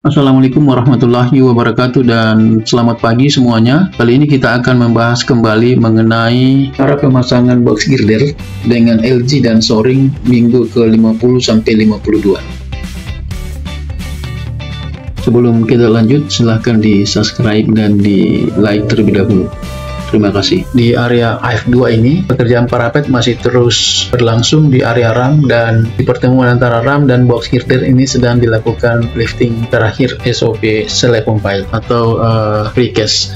Assalamualaikum warahmatullahi wabarakatuh dan selamat pagi semuanya. Kali ini kita akan membahas kembali mengenai cara pemasangan box girder dengan LG dan Soring minggu ke-50 sampai 52. Sebelum kita lanjut, silahkan di subscribe dan di like terlebih dahulu. Terima kasih. Di area AF2 ini, pekerjaan parapet masih terus berlangsung di area RAM, dan di pertemuan antara RAM dan box girder ini sedang dilakukan lifting terakhir SOP slab pile atau precast.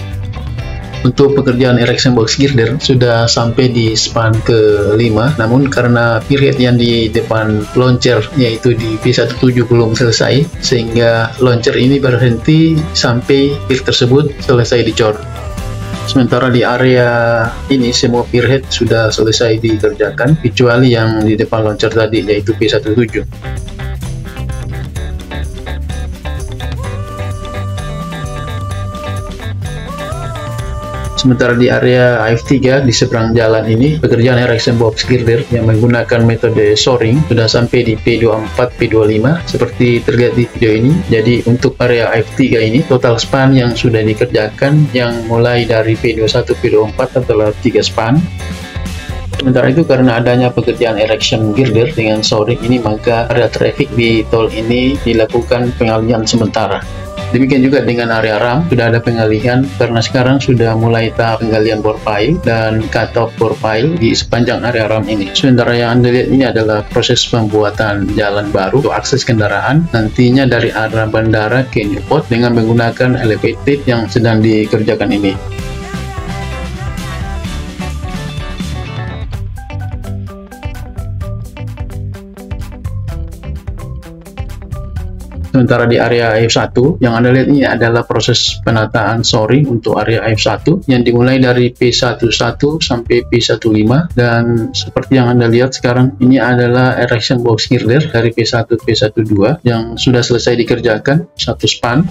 Untuk pekerjaan erection box girder sudah sampai di span ke-5, namun karena period yang di depan launcher yaitu di P17 belum selesai, sehingga launcher ini berhenti sampai period tersebut selesai dicor. Sementara di area ini semua pierhead sudah selesai dikerjakan kecuali yang di depan launcher tadi yaitu P17. Sementara di area AF3 di seberang jalan ini, pekerjaan erection box girder yang menggunakan metode Soring sudah sampai di P24, P25 seperti terlihat di video ini. Jadi untuk area AF3 ini, total span yang sudah dikerjakan yang mulai dari P21, P24 adalah 3 span. Sementara itu, karena adanya pekerjaan erection girder dengan Soring ini, maka area traffic di tol ini dilakukan pengalihan sementara. Demikian juga dengan area RAM, sudah ada pengalihan karena sekarang sudah mulai tahap penggalian bore pile dan cut-off bore pile di sepanjang area RAM ini. Sementara yang Anda lihat ini adalah proses pembuatan jalan baru untuk akses kendaraan nantinya dari arah bandara ke Newport dengan menggunakan elevated yang sedang dikerjakan ini. Sementara di area AF1, yang Anda lihat ini adalah proses penataan Soring untuk area AF1 yang dimulai dari P11 sampai P15, dan seperti yang Anda lihat sekarang ini adalah erection box girder dari P1 P12 yang sudah selesai dikerjakan satu span.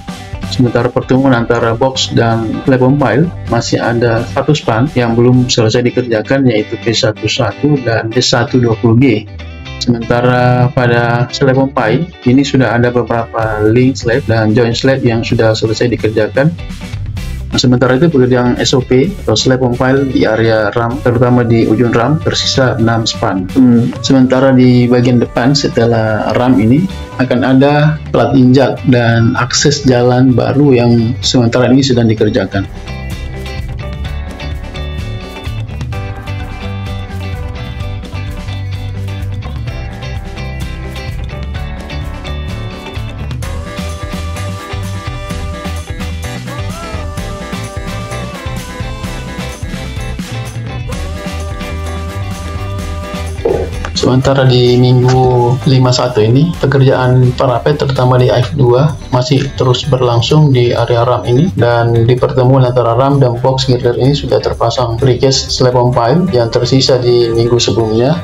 Sementara pertemuan antara box dan slab pile masih ada satu span yang belum selesai dikerjakan yaitu P11 dan P120G. Sementara pada slab pile ini sudah ada beberapa link slab dan joint slab yang sudah selesai dikerjakan. Sementara itu pekerjaan SOP atau slab pile di area RAM, terutama di ujung RAM, tersisa 6 span. Sementara di bagian depan setelah RAM ini akan ada plat injak dan akses jalan baru yang sementara ini sedang dikerjakan. Sementara di minggu 51 ini, pekerjaan parapet terutama di AF2 masih terus berlangsung di area RAM ini, dan di pertemuan antara RAM dan box girder ini sudah terpasang precast slab pile yang tersisa di minggu sebelumnya.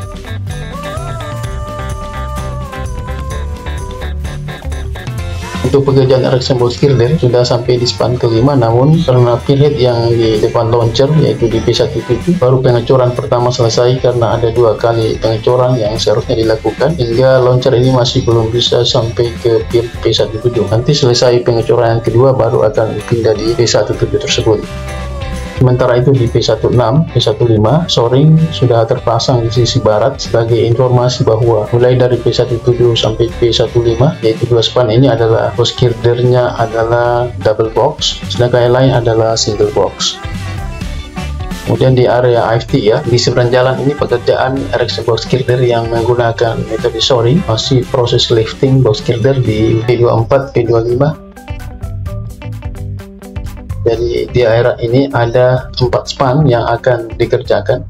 Untuk pekerjaan erection box girder sudah sampai di span ke-5, namun karena period yang di depan launcher yaitu di P17 baru pengecoran pertama selesai karena ada 2 kali pengecoran yang seharusnya dilakukan, hingga launcher ini masih belum bisa sampai ke P17. Nanti selesai pengecoran yang kedua baru akan pindah di P17 tersebut. Sementara itu di P16, P15, Soring sudah terpasang di sisi barat sebagai informasi bahwa mulai dari P17 sampai P15 yaitu 2 span ini adalah box girdernya adalah double box, sedangkan yang lain adalah single box. Kemudian di area AF3 di seberang jalan ini, pekerjaan erection box girder yang menggunakan metode Soring masih proses lifting box girder di P24, P25. Jadi di area ini ada 4 span yang akan dikerjakan.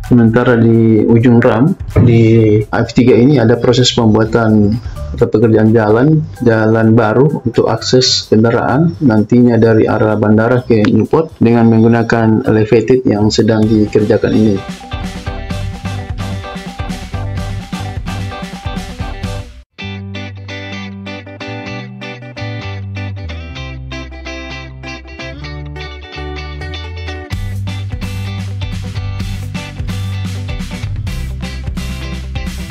Sementara di ujung RAM di AF3 ini ada proses pembuatan atau pekerjaan jalan baru untuk akses kendaraan nantinya dari arah bandara ke Newport dengan menggunakan elevated yang sedang dikerjakan ini.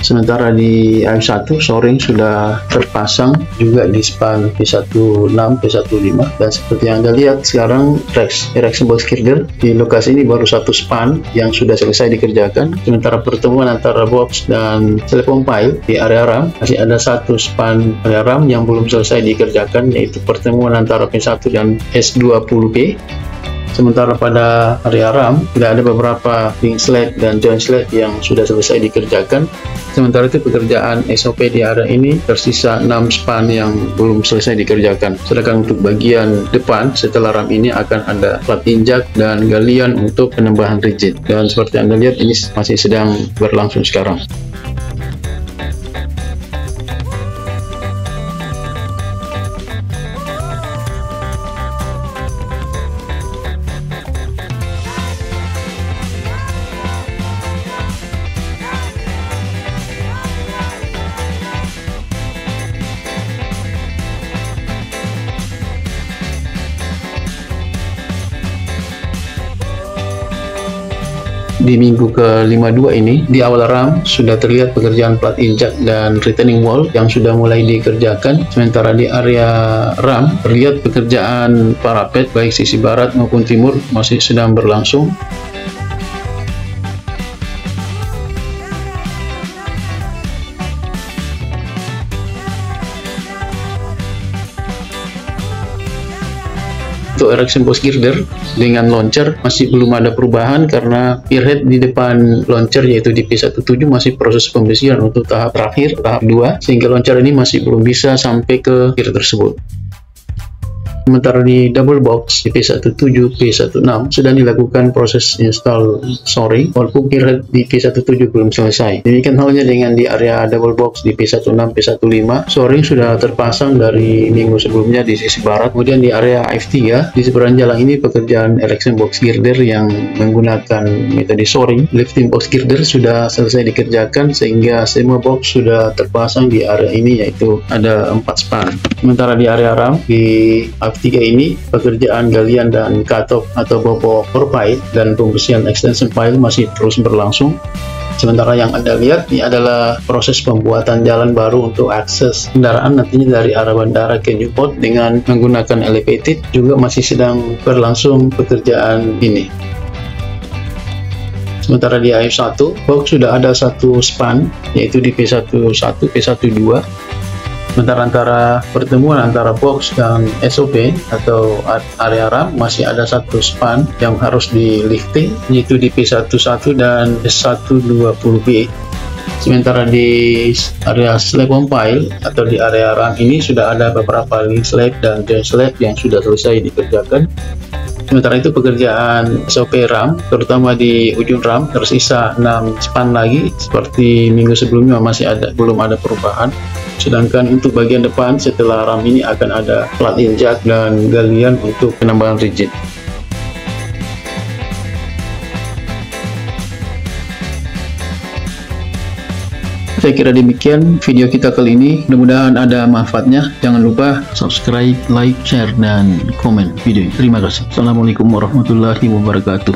Sementara di AF1 shoring sudah terpasang juga di span P16, P15, dan seperti yang Anda lihat sekarang erection box girder di lokasi ini baru satu span yang sudah selesai dikerjakan. Sementara pertemuan antara box dan slab pile di area RAM masih ada satu span area RAM yang belum selesai dikerjakan, yaitu pertemuan antara P1 dan S20P. Sementara pada area RAM sudah ada beberapa link slab dan joint slab yang sudah selesai dikerjakan. Sementara itu pekerjaan SOP di area ini tersisa 6 span yang belum selesai dikerjakan. Sedangkan untuk bagian depan setelah RAM ini akan ada plat injak dan galian untuk penambahan rigid. Dan seperti Anda lihat ini masih sedang berlangsung sekarang. Di minggu ke-52 ini, di awal RAM sudah terlihat pekerjaan plat injak dan retaining wall yang sudah mulai dikerjakan. Sementara di area RAM terlihat pekerjaan parapet baik sisi barat maupun timur masih sedang berlangsung. Untuk erection box girder dengan launcher masih belum ada perubahan karena pierhead di depan launcher yaitu di P17 masih proses pembesiran untuk tahap terakhir, tahap 2, sehingga launcher ini masih belum bisa sampai ke gear tersebut. Sementara di double box di P17, P16 sedang dilakukan proses install shoring walaupun pierhead di P17 belum selesai. Demikian halnya dengan di area double box di P16, P15 shoring sudah terpasang dari minggu sebelumnya di sisi barat. Kemudian di area F3 di seberang jalan ini pekerjaan erection box girder yang menggunakan metode shoring lifting box girder sudah selesai dikerjakan sehingga semua box sudah terpasang di area ini, yaitu ada 4 span. Sementara di area RAM di F3 ini pekerjaan galian dan cut-off atau bobok core pile dan pembersihan extension pile masih terus berlangsung. Sementara yang Anda lihat ini adalah proses pembuatan jalan baru untuk akses kendaraan nantinya dari arah bandara ke Newport dengan menggunakan elevated, juga masih sedang berlangsung pekerjaan ini. Sementara di AF1 box sudah ada satu span yaitu di P11, P12. Sementara antara pertemuan antara box dan SOP atau area RAM masih ada satu span yang harus di lifting yaitu di P11 dan S120B. Sementara di area slab pile atau di area RAM ini sudah ada beberapa link slab dan joint slab yang sudah selesai dikerjakan. Sementara itu pekerjaan SOP RAM terutama di ujung RAM tersisa 6 span lagi, seperti minggu sebelumnya belum ada perubahan. Sedangkan untuk bagian depan setelah RAM ini akan ada plat injak dan galian untuk penambahan rigid. Saya kira demikian video kita kali ini, mudah-mudahan ada manfaatnya. Jangan lupa subscribe, like, share, dan komen video ini. Terima kasih. Assalamualaikum warahmatullahi wabarakatuh.